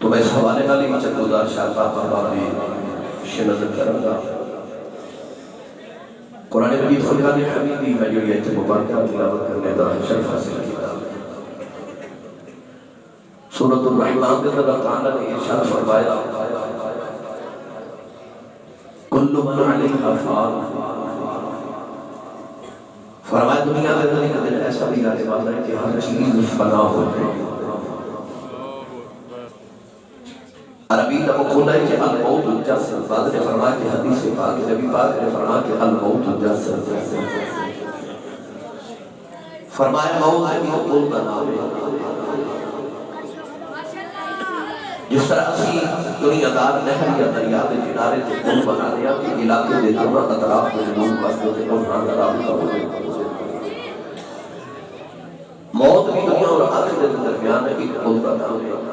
تو میں اس حوالے والی چکودار شاہ بابا بھی شنظر کروں گا قرآن مجید فرقان حمیدی میں جو یہ مبارکہ تلاوت کرنے دا شرف حاصل کیا سورۃ الرحمن کے اللہ تعالیٰ نے ارشاد فرمایا کل من علیہا فان فرمایا دنیا کے اندر ایک دن ایسا بھی آنے والا ہے کہ ہر چیز فنا ہو جائے عربی کا مقولہ ہے کہ الموت الجسد بعض نے فرمایا کہ حدیث پاک نبی پاک نے فرمایا کہ الموت الجسد فرمایا موت ہے کہ قول کا نام ہے جس طرح اسی دنیا دار نہر یا دریا کے کنارے سے پل بنا دیا کہ علاقے دے دونوں اطراف میں لوگ بستے تھے اور نہ رابطہ ہو گئے موت بھی دنیا اور آخرت کے درمیان ایک پل کا نام ہے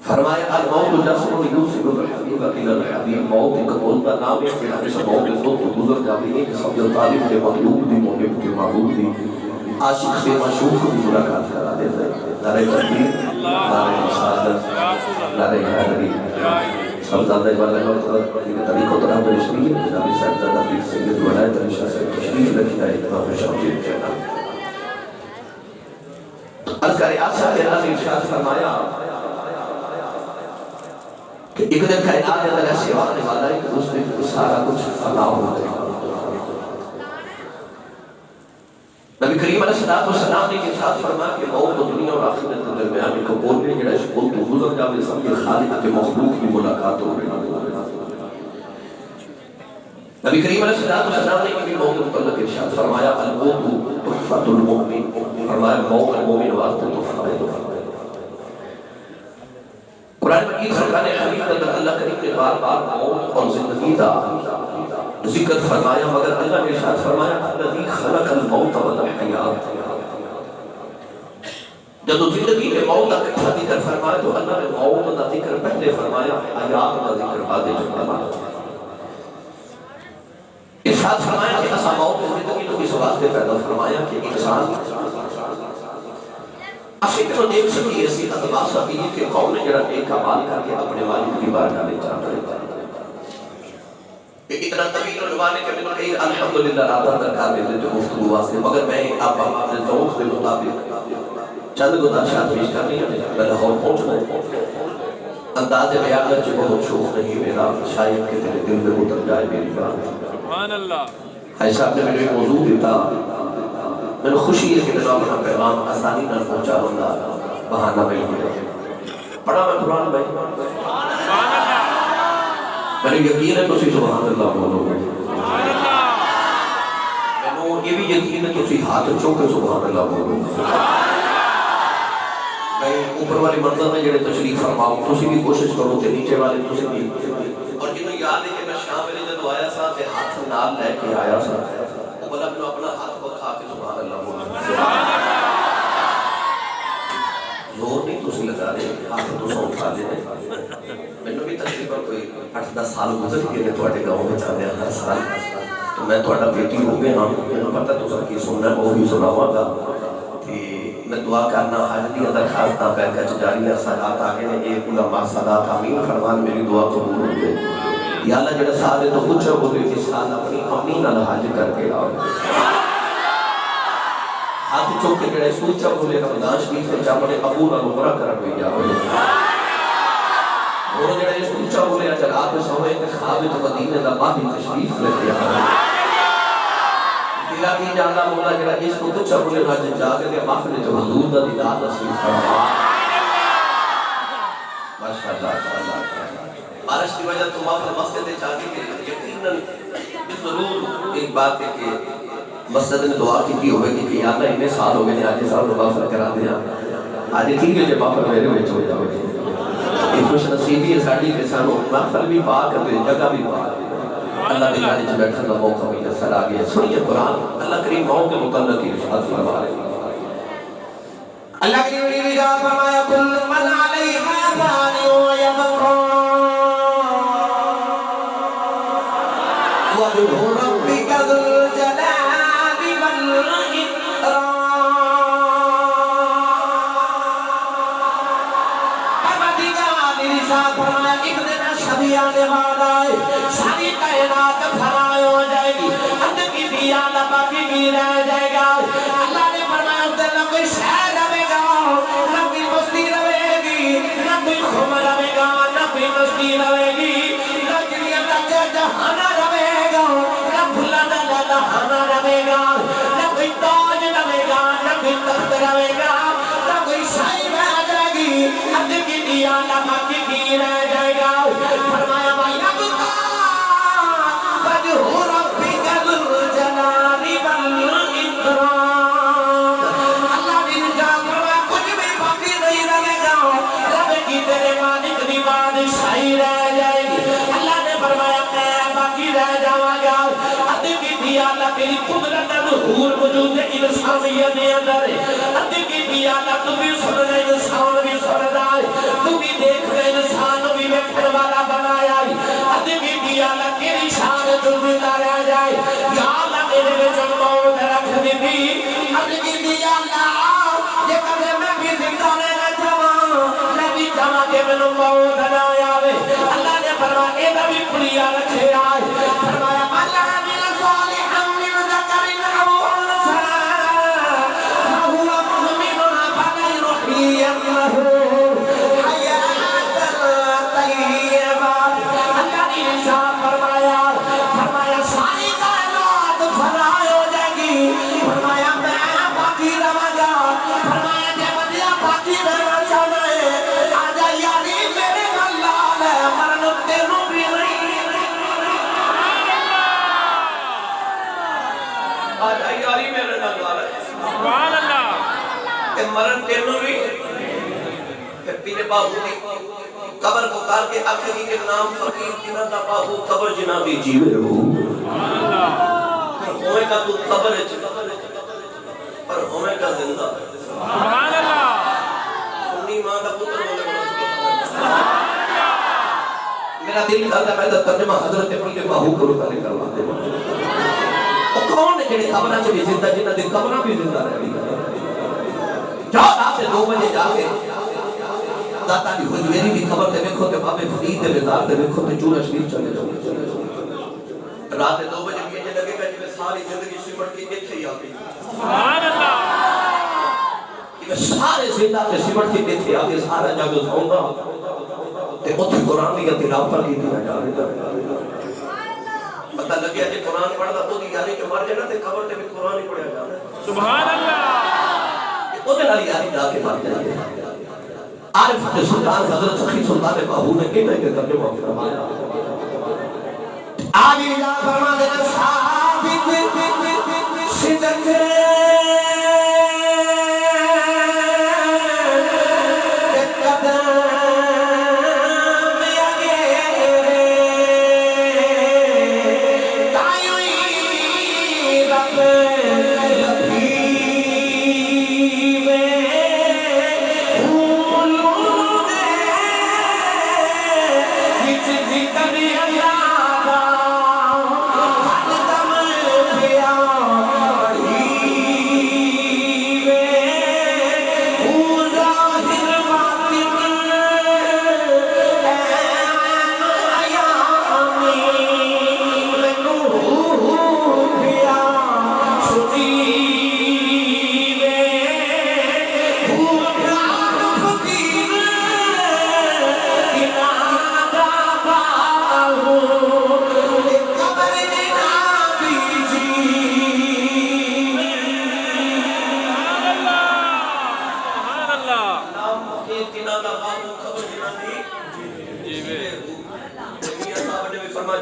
فرمایا الموت الجسد یوسف الحبیب الى الحبیب موت ایک پل کا نام ہے کہ ہمیشہ موت کے خود گزر جاتی ہے کہ سب طالب کے مطلوب دی محب کے معبود دی عاشق سے مشوق کی ملاقات کرا دیتا ہے نعرہ تکبیر نعرہ مساعدت نعرہ حیدری سب زیادہ والا وقت طریق و طرح برشنی ہے نبی صاحب زیادہ پیر سید ولایت علیشہ سے تشریف رکھنا ہے اتمام شامل کہنا عرض کرے آسا کے اللہ نے ارشاد فرمایا کہ ایک دن کائنات کے اندر ایسے آنے والا ہے کہ اس میں سارا کچھ فنا ہو گئے نبی کریم علیہ السلام نے کے ساتھ فرمایا کہ موت و دنیا اور آخرت کے درمیان ایک پل ہے جڑا اس پل تو گزر جاوے سب کے خالق کے مخلوق کی ملاقات ہو رہی نبی کریم علیہ السلام نے بھی موت متعلق ارشاد فرمایا الموت تحفۃ المؤمن فرمایا موت مومن واسطے تحفہ ہے قرآن مجید فرقان حمید کے اندر اللہ کریم نے بار بار موت اور زندگی کا ذکر فرمایا مگر اللہ نے ارشاد فرمایا الذی خلق الموت والحیات جب زندگی میں موت کا ذکر فرمایا تو اللہ نے موت کا ذکر پہلے فرمایا حیات کا ذکر بعد میں فرمایا ارشاد فرمایا کہ ایسا موت زندگی تو اس واسطے پیدا فرمایا کہ انسان فکر و دیکھ سکی ایسی ادبا سکی کہ قوم نے جڑا ایک عمال کر کے اپنے مالک کی بارگاہ میں چاہتا ہے اتنا طویل عنوان ہے کہ میں نے کہی الحمدللہ آدھا درکار دیتے جو گفتگو واسطے مگر میں آپ اپنے ذوق کے مطابق چند گزارشات پیش کر رہی ہیں میں لاہور پہنچنا ہے انداز بیان میں جو بہت شوق نہیں میرا شاید کہ تیرے دل میں اتر جائے میری بات سبحان اللہ ہے صاحب نے میرے ایک موضوع دیتا میں نے خوشی ہے کہ میں اپنا پیغام آسانی نہ پہنچا ہوگا بہانہ مل گیا پڑھا میں قرآن بھائی میں نے یقین ہے تو اسی سبحان اللہ بولو گے میں نے یہ بھی یقین ہے تو اسی ہاتھ چوکے سبحان اللہ بولو گے میں اوپر والی منظر میں جڑے تشریف فرماؤں تو اسی بھی کوشش کرو کہ نیچے والے تو اسی بھی اور جنہوں یاد ہے کہ میں شام میں جب آیا سا تے ہاتھ نال لے کے آیا سا وہ بلا میں اپنا ہاتھ کو کھا کے سبحان اللہ بولو زور نہیں تو اسی لگا رہے ہاتھ تو سو اٹھا دے میں نے بھی تقریباً کوئی 8-10 سال گزر کے میں تھوڑے گاؤں میں چاہتے ہیں ہر سال تو میں تھوڑا بیٹی ہو گیا ہوں میں نے پتا تو سر کی سننا وہ بھی سنا ہوا تھا کہ میں دعا کرنا حج دی درخواست نہ پہ کچھ جاری سالات آگے نے ایک علماء صدات آمین فرمان میری دعا قبول ہو گئے یا اللہ جڑا سال تو کچھ ہو گئے کہ سال اپنی امی نہ حج کر کے آؤ ہاتھ چوک کے جڑے سوچا بولے رمضان شریف سے چاپنے ابو نہ عمرہ کر کے جاؤ اور جڑے اس اونچا بولے اچھا رات میں سوئے کہ خواب تو مدینے دا باہی تشریف لے کے آئے دلا کی جانا مولا جڑا اس کو اونچا بولے نا جاگے دے محفل جو حضور دا دیدار نصیب فرما ماشاءاللہ بارش کی وجہ تو محفل مسجد چاہتے کہ یقیناً ضرور ایک بات ہے کہ مسجد نے دعا کی ہوئے کہ یا اللہ انہیں سال ہو گئے آج سال محفل کرا دیا آج ٹھیک ہے جب محفل میرے میں چھوڑ جاؤ ایک خوش نصیبی ہے ساڑھی کے سانوں محفل بھی پاک ہے جگہ بھی پاک اللہ کے گاڑی سے بیٹھا کا موقع بھی جسر آگیا سنیے قرآن اللہ کریم موت کے متعلق کی ارشاد فرما رہے ہیں اللہ کریم نے جا فرمایا کل من علیہا فان ویبقا وجہ ربک ذو الجلال والاکرام صاحب فرمایا ایک دن شبی آنے والا ہے ساری کائنات فرائی ہو جائے گی اندر کی دیا اللہ باقی بھی رہ جائے گا اللہ نے فرمایا اس دن نہ کوئی شہر رہے گا نہ کوئی بستی رہے گی نہ کوئی خمر رہے گا نہ کوئی بستی رہے گی نہ جنیا تک جہانا رہے گا نہ بھلا نہ لہانا رہے گا نہ کوئی تاج رہے گا نہ کوئی تخت رہے گا نہ کوئی شاہی رہ جائے گی اندر کی دیا اللہ باقی بھی رہ جائے گا فرمایا بھائی ابقا وجہ ربک ذو الجلال والاکرام اللہ نے جان فرمایا کچھ بھی باقی نہیں رہے گا رب کی تیرے مالک دی بادشاہی رہ جائے گی اللہ نے فرمایا میں باقی رہ جاواں گا ادھر کی دیا اللہ تیری قدرت ظہور وجود انسانیت دے اندر ادھر کی دیا اللہ تو بھی سن رہے انسان بھی سن رہا ہے تو بھی دیکھ رہے انسان بھی ویکھن والا بنایا ہے ادھر کی دیا اللہ تیری شان تو زندہ رہ جائے یا اللہ میرے وچ موت رکھ دی ادھر کی دیا اللہ یہ کدے میں بھی زندہ رہنا چاہواں میں بھی چاہواں کہ مینوں موت نہ آوے اللہ نے فرمایا اے بھی کھلیا رکھے آئے فرمایا اللہ میرا صالحا من ذکر او انثى وهو مؤمن فلنحيينه حياة طيبة اللہ نے ارشاد فرمایا ساری کائنات فنا ہو جائے گی فرمایا میں باقی رہاں گا فرمایا جے بندہ باقی رہنا چاہتا ہے آ جا یاری میرے اللہ ہے مرن تینوں بھی نہیں آ جا یاری میرے اللہ ہے سبحان اللہ کہ مرن تینوں بھی کہ پیرے باہو کی قبر پکار کے آخری کے نام فقیر جنہ دا باہو قبر جنہ بھی جیوے ہو ہوئے کا تو قبر ہے پر ہوئے کا زندہ سبحان اللہ سنی ماں دا پتر بولے میرا دل کرتا میں دا ترجمہ حضرت پیرے باہو کرو کرے کروا دے وہ کون ہے جنہیں قبرہ سے بھی زندہ جنہ دے قبرہ بھی زندہ رہی جاؤ رات 2 بجے جا کے داتا دی حجویری دی خبر تے ویکھو تے بابے فرید دے بازار تے ویکھو تے چورا شریف چلے جاؤ رات 2 بجے بھی یہ لگے گا جی ساری زندگی سمٹ کے ایتھے ہی آ گئی سبحان اللہ یہ سارے زندہ تے سمٹ کے ایتھے آ گئے سارا جگ سوندا تے اوتھے قرآن دی تلاوت کی دی جا رہی پتہ لگیا کہ قرآن پڑھدا تو دی یاری کہ مر جانا تے قبر تے بھی قرآن ہی پڑھیا جانا سبحان اللہ اودے نال یاری جا کے مر جائے عارف سلطان حضرت سخی سلطان باہو نے کہنا کہ ترجمہ فرمایا آگے جا فرما دینا ثابت صدق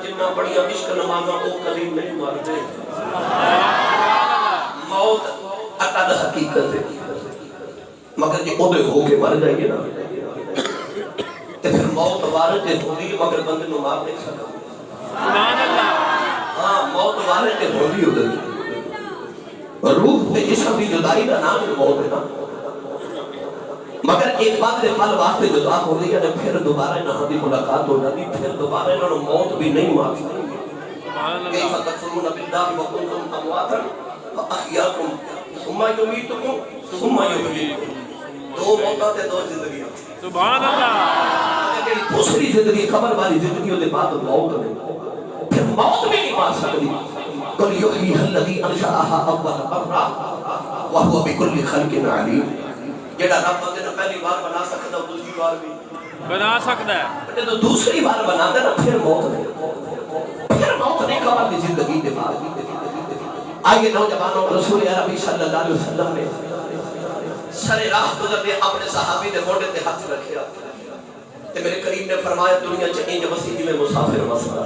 جنہ بڑی عشق نمازہ او قریب نہیں مارتے موت اٹھا حقیقت ہے مگر جی اوڈے ہو کے مر جائیے نا تو پھر موت وارد ہوگی مگر بندے نو مار نہیں سکتا ہاں موت وارد ہوگی ادھر روح تے جسم بھی جدائی کا نام موت ہے نا مگر ایک بات دے پل واسطے جدا ہو گئی ہے پھر دوبارہ نہ دی ملاقات ہو جاتی پھر دوبارہ انہوں نے موت بھی نہیں مار سکتی کیف تکفرون باللہ وکنتم امواتا فاحیاکم ثم یمیتکم ثم یحییکم دو موتاں تے دو زندگیاں سبحان اللہ جڑی دوسری زندگی قبر والی زندگی دے بعد موت نہیں، پھر موت بھی نہیں مار سکتی۔ قل یحییھا الذی انشأھا اول مرہ وہو بکل خلق علیم۔ جڑا رب بندے نے پہلی بار بنا سکتا دوسری بار بھی بنا سکتا ہے، تو دوسری بار بنا دے نا پھر موت نہیں قبر کی زندگی دے بعد۔ آئیے نوجوانوں، رسول عربی صلی اللہ علیہ وسلم نے سر راہ گزرتے اپنے صحابی دے موڈے تے ہاتھ رکھیا تے میرے کریم نے فرمایا دنیا چ انج وسیع میں مسافر مسئلہ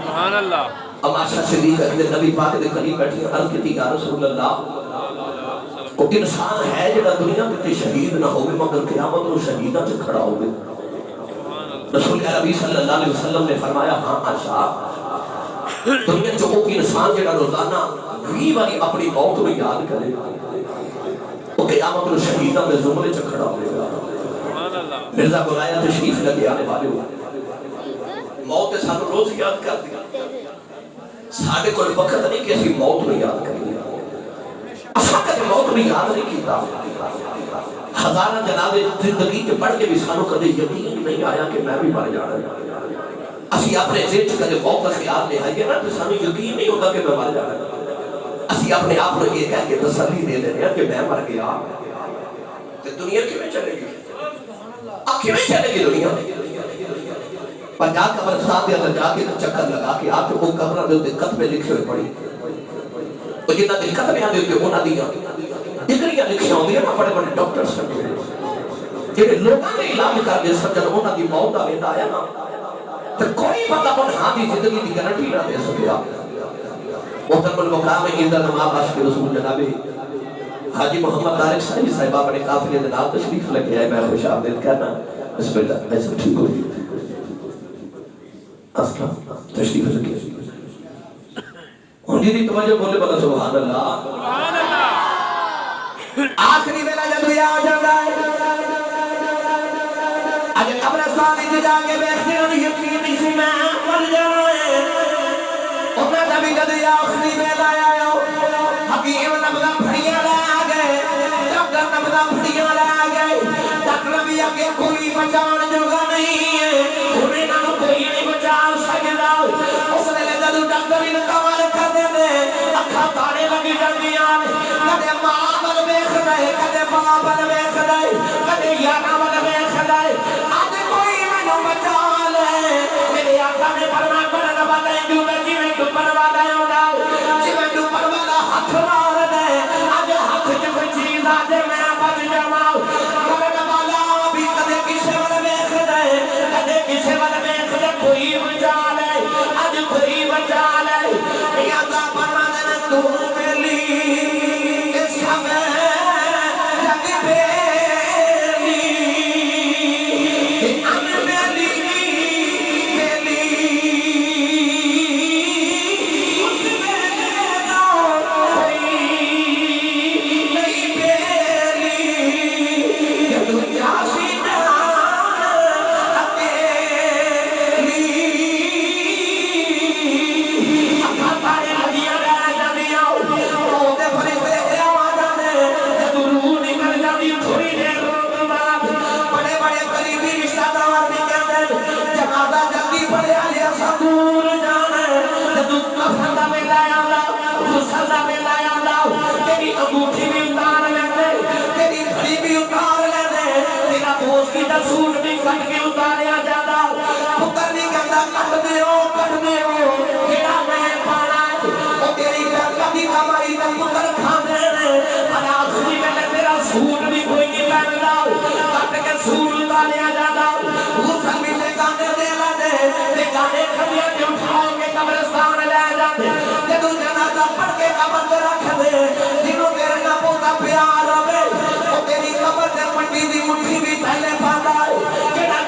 سبحان اللہ۔ عائشہ صدیقہ نے نبی پاک دے قریب بیٹھی عرض کی یا رسول اللہ، وہ انسان ہے جڑا دنیا تے شہید نہ ہوگی مگر قیامت نو شہیداں تے کھڑا ہوگی۔ رسول عربی صلی اللہ علیہ وسلم نے فرمایا ہاں عائشہ، دنیا چ وہ انسان جڑا روزانہ 20 باری اپنی موت نو یاد کرے وہ قیامت نو شہیداں دے زمرے چ کھڑا ہوگا۔ مرزا بلایا تشریف لگے آنے والے ہو، موت سانو روز یاد کر دیا، ساڈے کول وقت نہیں کہ اسی موت نو یاد کریے، اساں کدے موت نو یاد نہیں کیتا۔ ہزارہ جنازے زندگی کے پڑھ کے بھی سانو کدے یقین نہیں آیا کہ میں بھی مر جانا۔ اسی اپنے ذہن چ کدے موت کا خیال لے آئیے نا تو سانو یقین نہیں ہوتا کہ میں مر جانا۔ اسی اپنے آپ کو یہ کہہ کے تسلی دے دینے ہیں کہ میں مر گیا، تو دنیا کیوں چلے گی؟ کیوں چلے گی دنیا؟ پر جا قبرستان دے اندر جا کے چکر لگا کے آپ کو قبر دے تے خط میں لکھے ہوئے پڑھی، تو جنہ دے خط میں آندے ہوتے انہاں دیاں ڈگریاں لکھیاں ہوندیاں نا، بڑے بڑے ڈاکٹر سمجھے جڑے لوگاں دے علاج کر دے سمجھن انہاں دی موت دا ویلا آیا نا تے کوئی بندہ انہاں دی زندگی دی گارنٹی نہ دے سکیا۔ محترم المقام عزت امام عاشق رسول جناب حاجی محمد طارق صاحب صاحب اپنے قافلے دے نال تشریف لے کے آئے، میں خوش آمدید کہنا۔ بسم اللہ، ایسا ٹھیک ہو گئی السلام تشریف لے ہوں جی توجہ بولے بلا سبحان اللہ سبحان اللہ۔ آخری ویلا جب آ جاتا ہے اج قبرستان وچ جا کے بیٹھے ہن یقین نہیں سی میں مر جانا ہے، انہاں دا بھی جب آخری ویلا آیا حکیم نبضاں پھڑیاں لے آ گئے، ڈاکٹر نبضاں پھڑیاں لے آ گئے، ڈاکٹر بھی اگے کوئی بچان جوگا نہیں ہے، انہاں نوں کوئی نہیں بچا سکدا۔ اس ویلے جدوں ڈاکٹر انکار کر دے اکھاں تاڑے لگ جاندیاں، کدے ماں ول ویکھدا ہے، کدے باپ ول ویکھدا ہے، کدے یاراں ول ویکھدا ہے، اج کوئی مینوں بچا لے۔ میرے آقا نے فرمایا پڑھن والا جو جویں ڈوبن والا ہوندا، جویں ڈوبن والا ہاتھ مار دے، اج ہاتھ وچ کوئی چیز آ جے میں بچ جاواں۔ مرن والا بھی کدے کسے ول ویکھدا ہے، کدے کسے ول ویکھدا، کوئی بچا لے، اج کوئی بچا لے۔ یا دا پرمانے تو میلی اس ہمیں جگ بیلی ان میلی بیلی اس میں کوئی نہیں بیلی جدو جاسی سوٹ بھی کٹ کے اتاریا جاتا، پتر نہیں کہتا کٹ دیو کیڑا میں پانا وہ تیری کبھی کمائی کا پتر کھانے پر آخری میں تیرا سوٹ بھی کوئی نہیں پہنتا، کٹ کے سوٹ اتاریا جاتا۔ غسل بھی لے گانے دے لے گانے کھڑیا کے اٹھاؤ کے قبرستان لے جاتے، جدو جنازہ پڑھ کے قبر پہ رکھ دے، جنہوں تیرے نہ بہتا پیار ہوئے وہ تیری قبر سے پنڈی دی مٹھی بھی پہلے پاتا ہے،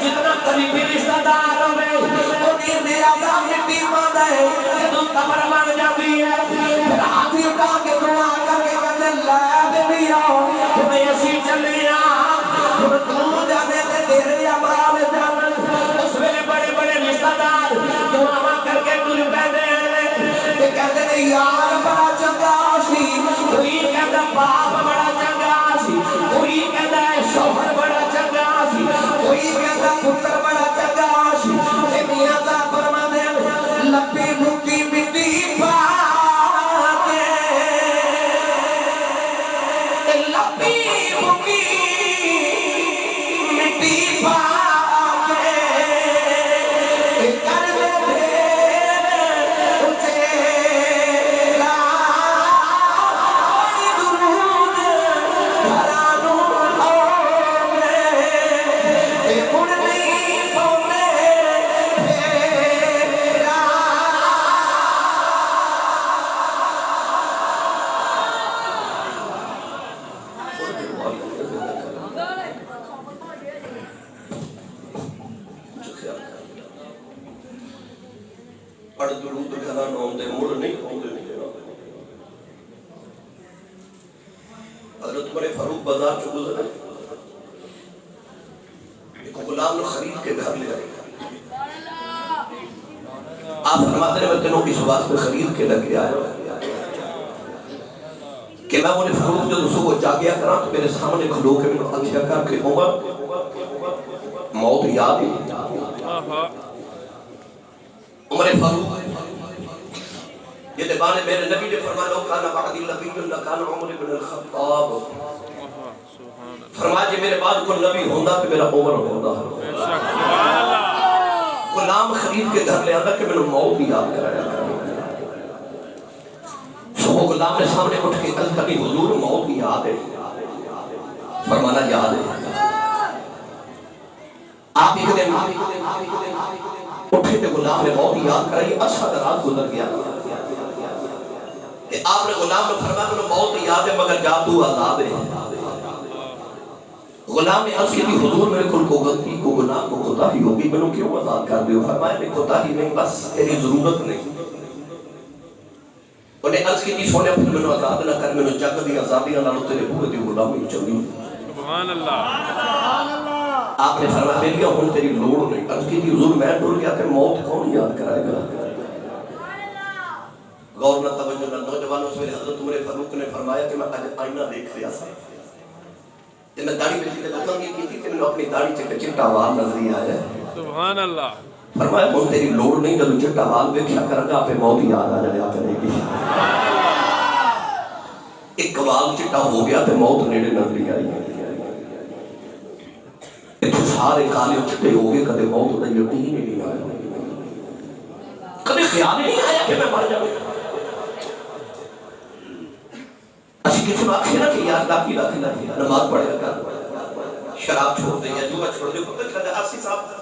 جتنا قریبی رشتہ دار ہوئے انہیں زیادہ مٹی پاتا ہے، جدو قبر بن جاتی ہے پھر ہاتھی اٹھا کے دعا کر کے کہتے لے دے آؤ تمہیں اسی چلیا تم تو جانے تے تیرے عمال جانے۔ اس ویلے بڑے بڑے رشتہ دار دعا کر کے تجھ بیٹھے ہیں، کہتے ہیں یار بڑا چنگا سی، کوئی کہتا باپ بڑا چنگا سی، کوئی کہتا ہے شوہر بڑا چنگا سی، کوئی کہتا پتر بڑا چنگا پڑھ درود گھنا نوندے مڑ نہیں ہوندے نہیں حضرت عمر فاروق بازار چ گزرے ایک غلام نے خرید کے گھر لے آئے آپ فرماتے ہیں میں تینوں اس واسطے خرید کے لگے آیا کہ میں انہیں فاروق جو صبح جاگیا کرا تو میرے سامنے کھلو کے میں اکھیا کر کے عمر موت یاد ہے عمر فاروق یہ دبانے میرے نبی نے فرمایا لو کانا بعدی نبی اللہ کانا عمر بن الخطاب فرمایا جی میرے بعد کوئی نبی ہوندہ تو میرا عمر ہوندہ غلام خرید کے گھر لے آتا کہ میں نے موت یاد کرایا صبح غلام نے سامنے اٹھ کے عرض کری حضور موت یاد ہے فرمانا یاد ہے آپ ایک دن اٹھے تھے غلام نے موت یاد کرائی عرصہ دراز گزر گیا کہ آپ نے غلام نے فرمایا کہ موت یاد ہے مگر جا تو عذاب ہے غلام نے عرض کی تھی حضور میرے کل کو غلطی کو گناہ کو کوتاہی ہوگی میں نے کیوں آزاد کر دیو فرمایا نہیں کوتاہی نہیں بس تیری ضرورت نہیں انہیں عرض کی تھی سونے اپنے میں نے آزاد نہ کر میں نے جگ دی آزادیاں نالو تیرے بھوئے دی غلامی چلی سبحان اللہ آپ نے فرمایا میرے لیا ہوں تیری لوڑ نہیں عرض کی تھی حضور میں ڈر گیا کہ موت کون یاد کرائے گا غور نہ توجہ نہ نوجوانوں سے حضرت عمر فاروق نے فرمایا کہ میں آئینہ دیکھ رہا تھا کہ میں داڑھی میں چلے لگا یہ کی تھی کہ میں نے اپنی داڑھی چکے چٹا وال نظری آیا سبحان اللہ فرمایا ہوں تیری لوڑ نہیں جب چٹا وال ویکھیا کرے گا پہ موت یاد آ جائے کرے گی ایک وال چٹا ہو گیا تے موت نیڑے نظری آئی اتنے سارے کالے چٹے ہو گئے کدے موت دا یقین ہی نہیں آیا کدے خیال ہی نہیں آیا کہ میں مر جاؤں اسی کسی میں آکھے نا کہ یا اللہ کی نماز پڑھے گا شراب چھوڑ دے یا جوہ چھوڑ دے آسی صاحب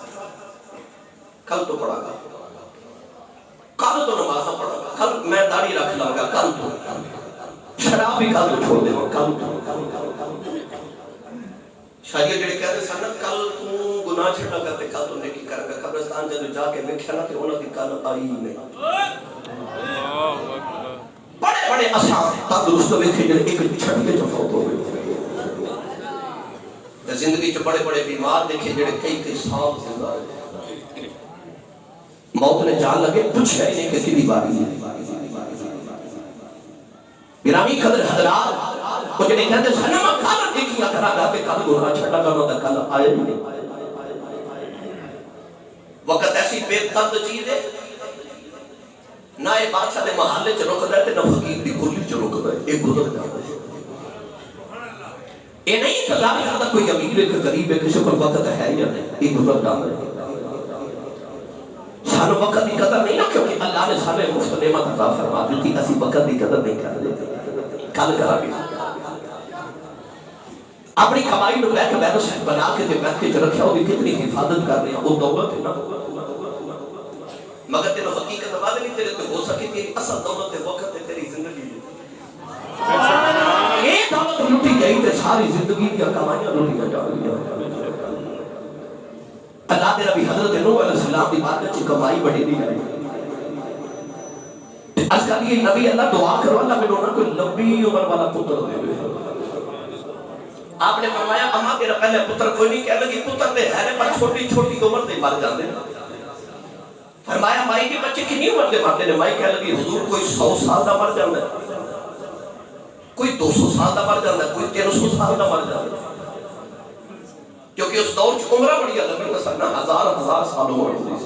کل تو پڑھا گا کل تو نماز پڑھا گا کل میں داڑھی رکھ لاؤں گا کل تو شراب بھی کل تو چھوڑ دے گا کل تو شاید جڑے کہتے سن کل تو گناہ چھڑا گا تے کل تو نیکی کرے گا قبرستان جدو جا کے ویکھیا نا تے انہاں دی کل آئی نہیں بڑے بڑے اصحاب تندرست ویکھے جڑے ایک چھٹکے چ فوت ہو گئے تے زندگی چ بڑے بڑے بیمار دیکھے جڑے کئی سال زندہ رہے موت نے جان لگے پوچھا ہی نہیں کہ کدی باری ہے گرامی قدر حضرات وہ جڑے کہتے سنم کل دیکھیا کرا گا تے کل گناہ چھڑا گا نا کل آئے نہیں وقت ایسی بے درد چیز ہے نہ یہ بادشاہ دے محلے چ رک دے تے نہ فقیر دی گلی چ رک دے ایک گزر جاتا ہے یہ نہیں انتظار کرتا کوئی امیر ہے کہ غریب ہے کسی پر وقت ہے یا نہیں ایک گزر جاتا ہے سانو وقت دی قدر نہیں نا کیونکہ اللہ نے سارے مفت نعمت عطا فرما دی تھی اسی وقت دی قدر نہیں کر دیتے کل کرا گے اپنی کمائی نو بیٹھ بیلنس بنا کے تے بیٹھ کے رکھیا وہ کتنی حفاظت کر رہے ہیں وہ دولت ہے نا مگر تیرے حقیقت بعد نہیں تیرے تو ہو سکے تیری اصل دولت وقت ہے تیری زندگی یہ دولت لوٹی گئی تے ساری زندگی کی کمائیاں لوٹیاں جا رہی ہیں اللہ دے نبی حضرت نوح علیہ السلام دی بارگاہ چ کمائی بڑی نہیں آئی اس کا یہ نبی اللہ دعا کرو اللہ میں نہ کوئی لمبی عمر والا پتر دے آپ نے فرمایا اما تیرا پہلے پتر کوئی نہیں کہہ لگی پتر دے ہے پر چھوٹی چھوٹی عمر دے مر جاندے فرمایا مائی کے بچے کتنی عمر دے مرتے ہیں مائی کہہ لگی حضور کوئی 100 سال دا مر جاندا ہے کوئی 200 سال دا مر جاندا ہے کوئی 300 سال دا مر جاندا ہے کیونکہ اس دور چ عمرہ بڑی لمبی مثلا ہزار سال عمر ہوتی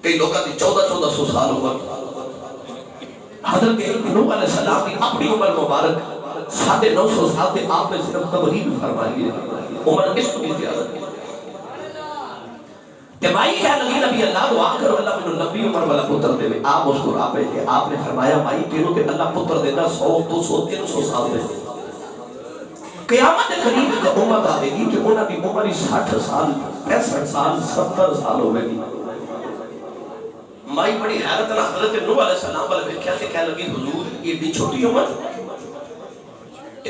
کئی لوگوں کی 1400 سال عمر حضرت نوح علیہ السلام کی اپنی عمر مبارک 950 سال تے آپ نے صرف تبلیغ فرمائی ہے عمر اس کو بھی زیادہ کہ مائی کہہ لگی نبی اللہ دعا کرو اللہ میں لمبی عمر والا پتر دے آپ اس کو آپ ہے آپ نے فرمایا مائی تینوں تے اللہ پتر دینا 100 200 300 سال دے قیامت قریب کا امت آئے گی کہ انہوں نے عمر 60 سال 65 سال 70 سال ہوئے گی مائی بڑی حیرت نہ حضرت نوح علیہ السلام والے ویکھیا تے کہہ لگی حضور یہ دی چھوٹی عمر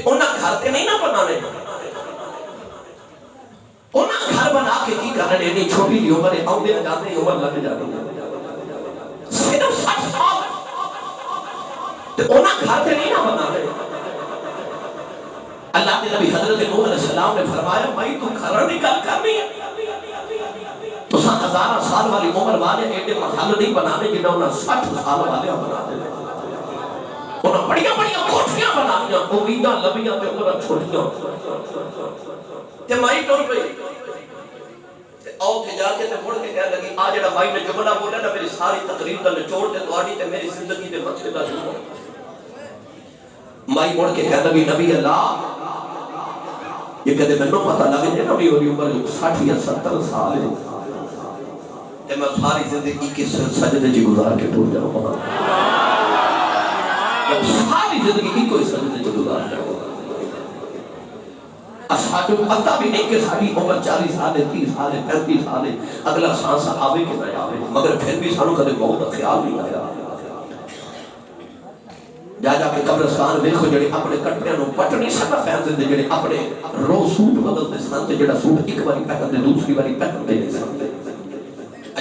انہاں گھر تے نہیں نہ بنانے انہاں گھر بنا کے کی کرنے نہیں چھوٹی دی عمر آؤندے جاتے عمر لگ جاتی تے انہاں گھر تے نہیں نہ بنا رہے. اللہ کے نبی حضرت نوح علیہ السلام نے فرمایا بھائی تو گھر نہیں گل کرنی ہے تو 1000 سال والی عمر والے ایڈے محل نہیں بنانے جنہاں انہاں 60 سال والے بنا دے. انہاں بڑیاں بڑیاں کوٹھیاں بنا دیا امیداں لمبیاں تے عمراں چھوٹیاں تے مائی ٹر پئی تے او تے جا کے تے مڑ کے کہنے لگی آ جڑا مائی نے جملہ بولا نا میری ساری تقریر دا نچوڑ تے تواڈی تے میری زندگی دے مقصد دا جملہ. مائی مڑ کے کہنے لگی نبی اللہ یہ کہتے میں نو پتہ لگ جائے نا بھی ہوئی عمر 60 یا 70 سال ہے تے میں ساری زندگی کے سجدے جی گزار کے ٹوٹ جاؤں گا. ساری زندگی کوئی سجدے جی گزار جاؤں گا. اساجو پتہ بھی نہیں کہ ساری عمر 40 سال ہے 30 سال ہے 35 سال ہے اگلا سانس آوے کہ نہ آوے مگر پھر بھی سانو کدے موت کا خیال نہیں آیا. جا جا کے قبرستان دیکھو جڑے اپنے کٹڑیاں نو پٹ نہیں سکتا پہن دے جڑے اپنے رو سوٹ بدلتے سن تے جڑا سوٹ ایک باری پہن دے دوسری باری پہن دے نہیں سکتے.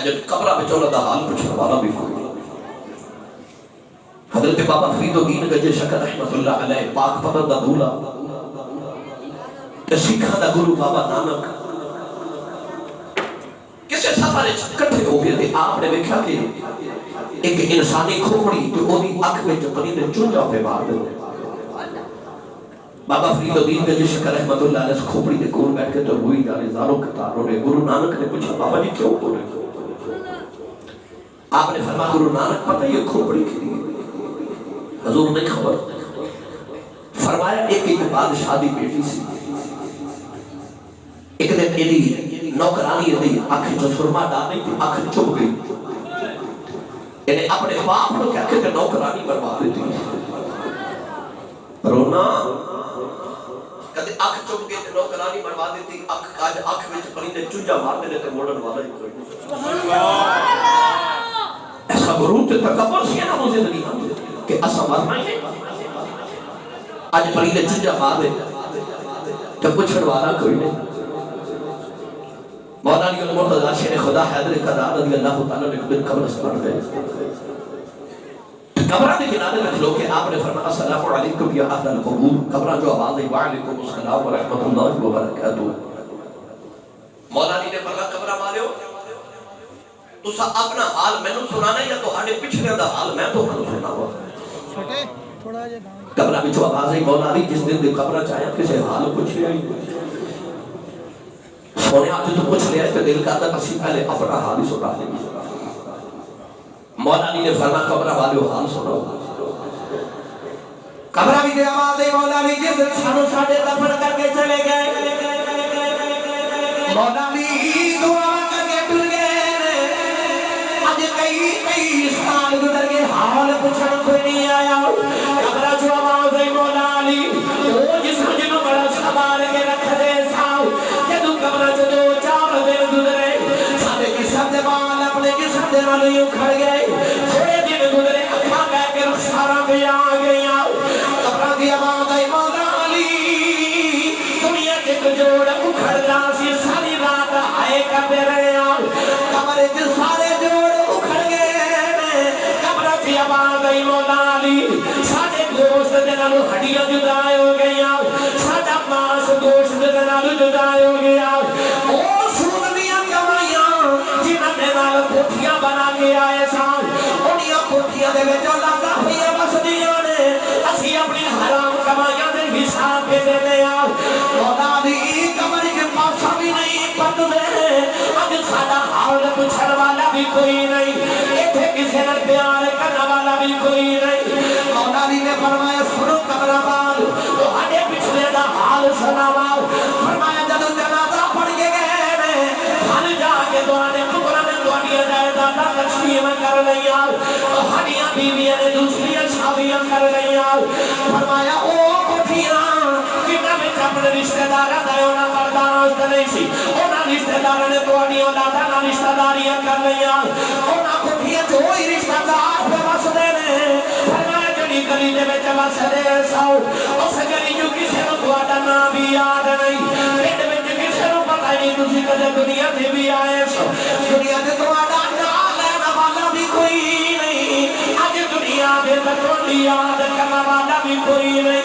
اجل قبرہ وچ انہاں دا حال پوچھن والا بھی کوئی. حضرت بابا فرید الدین گجے شکر رحمت اللہ علیہ پاک پتر دا دولا تے سکھاں دا گرو بابا نانک کسے سفر وچ کٹھے ہو گئے تے آپ نے دیکھا کہ ایک انسانی کھوپڑی تو وہ دی اکھ میں چپنی نے چونجا پہ مار دے. بابا فرید الدین گجے شکر رحمت اللہ علیہ اس کھوپڑی دے کول بیٹھ کے تو روئی جانے زاروں کتار رہے. گرو نانک نے پوچھا بابا جی کیوں بول رہے؟ آپ نے فرمایا گرو نانک پتہ یہ کھوپڑی کی لیے حضور نہیں خبر. فرمایا ایک بادشاہ دی بیٹی سی ایک دن ایدی نوکرانی دی اکھ جو سرما ڈالنے کی اکھ چپ گئی. یعنی اپنے باپ کو کہہ کے نوکرانی برباد دیتی رونا کہتے اکھ چپ گئی تے نوکرانی برباد دیتی. اکھ وچ پرندے چونجا مار دے تے موڑن والا ہی کوئی ایسا غرور تے تکبر سی نا وہ زندگی کہ اسا مرنا ہی اج پرندے چونجا مار دے تے پوچھن والا کوئی نہیں. مولا علی المرتضی شیر خدا حیدر قدار رضی اللہ تعالیٰ نے ایک قبرستان گئے. قبرہ کے کنارے میں کھلو کے آپ نے فرمایا السلام علیکم یا اہل القبور. قبرہ جو آواز ہے وعلیکم السلام ورحمت اللہ وبرکاتہ. مولا علی نے فرمایا قبرہ مارے ہو تو سا اپنا حال میں نے سنانا یا تو ہاڑے پچھلے دا حال میں تو میں نے سنا ہوا. قبرہ بھی جو آواز ہے مولا علی جس دن دے قبرہ چاہیا کسے حال پوچھ لیا ہی سونے آج تو کچھ لیا تو دل کا تھا کسی پہلے اپنا حال ہی سنا لیں گے. مولا علی نے فرمایا قبرہ والے حال سنو. قبرہ بھی دے آواز ہے مولا علی جس دن سانو ساڑھے دفن کر کے چلے گئے. مولا علی دعا کر کے ٹر گئے. آج کئی سال گزر گئے حال پوچھن کوئی نہیں آیا. قبرہ جو آواز ہے مولا علی وہ جس جنوں بڑا سوار کے رکھ دے ساؤ جدو قبرہ جو دو چار دن گزرے سارے جسم دے بال اپنے جسم دے نال یوں کھڑ گئے. تھوڑے دن گزرے اکھاں بہ کے رخساراں پہ آ گئیاں. قبرہ دی آواز آئی مولا علی دنیا کے جوڑ اکھڑ سی ساری رات آئے کرتے رہے. قبر وچ سارے جوڑ اکھڑ گئے. قبرہ دی آواز آئی مولا علی سارے گوشت دے نال ہڈیاں جدا ہو گئیاں. ساڈا ماس گوشت دے نال جدا ہو گیا. او سونیاں کمائیاں جنہاں دے نال کوٹھیاں بنا کے آئے سان انہاں کوٹھیاں دے وچ لاکھاں روپیہ بسدیاں نے. اسی اپنی حرام کمائیاں دے حساب دے دیندے آں. مولا علی قبر کے پاسا بھی نہیں پٹدے. اج ساڈا حال پوچھن والا بھی کوئی نہیں. ایتھے کسے نال پیار کرن والا بھی کوئی نہیں. مولا علی نے فرمایا سنو قبرہ وال تہاڈے پچھلے دا حال سناواں. فرمایا جدوں جنازہ پڑھ کے گئے نے ہن جا کے تہاڈے قبر نے تہاڈیاں جائیداداں تقسیم کر لئیاں. تہاڈیاں بیویاں نے دوسریاں شادیاں کر لئیاں. فرمایا او کوٹھیاں جنہاں وچ اپنے رشتہ داراں دا انہاں برداشت نہیں سی انہاں رشتہ داراں نے تہاڈیاں اولاداں نال رشتہ داریاں کر لئیاں. انہاں کوٹھیاں جو ہی رشتہ دار پہ وسدے نے فرمایا جڑی گلی دے وچ وسدے سو اس گلی جو کسے نوں تہاڈا نام بھی یاد نہیں. پنڈ وچ کسے نوں پتہ نہیں تسی کدے دنیا تے بھی آئے سو. دنیا تے تہاڈا نام لینا والا بھی کوئی نہیں. اج دنیا آدھے تکولی آدھے کرنا والا بھی کوئی نہیں